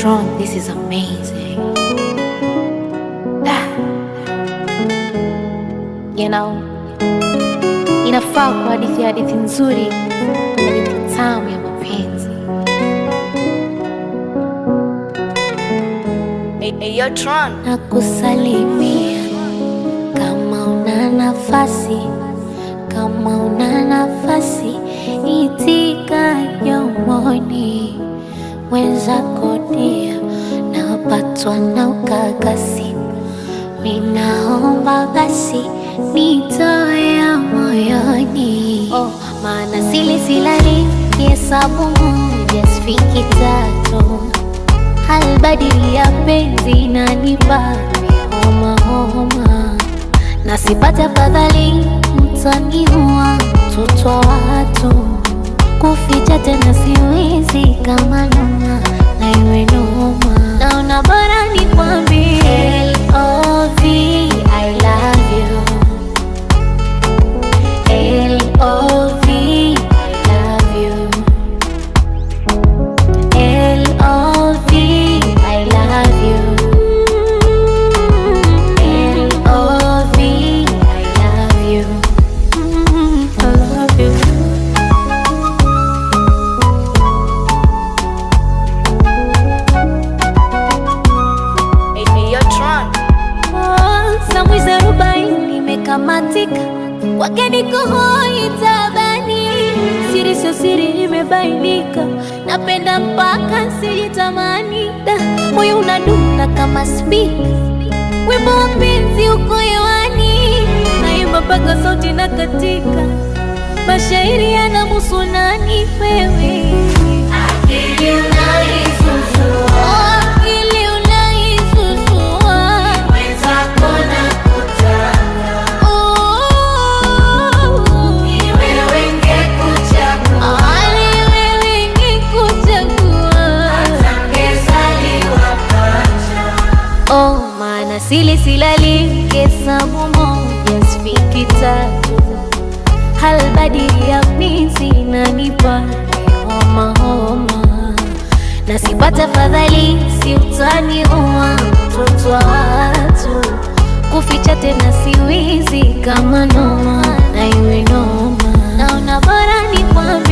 Tron, this is amazing. Ah. You know, inafaa kwa hadithi nzuri, hadithi tamu ya mapenzi. Hey, Tron. Nakusalimia kama una nafasi, kama una nafasi, itika yomoni wenzako dia, napatwa na ukakasi, ninaomba basi nitoe moyoni. Oh, maana silali hesabu moja sifiki tatu, halbadili ya penzi inanipa homa, na sipata fadhali mtaniua mtoto wa watu, kuficha tena siwezi kama noma na iwe noma. Naona bora nikwambie L.O.V. I love you. L.O.V. I love you. L.O.V. I love you. L.O.V. I love you. I love you. Hey, Tron. Samwizi 40 imekamatika, kwake niko hoi tabani, siri sio siri imebainika, napenda mpaka sijitamani, moyo unadunda kama spika, wimbo wa penzi uko hewani, naimba mpaka sauti na katika, mashairi yanamuhusu nani wewe? Akili unaisusua, akili unaisusua, wenzako nakutaka, ni wewe ngekuchagua, ni wewe ngekuchagua, hata ngezaliwa pacha. Oh, maana silali hesabu moja sifiki tatu, halbadili ya penzi inanipa homa, na sipata fadhali si utaniua mtoto wa watu, kuficha tena siwezi kama noma na iwe noma. Naona bora nikwambie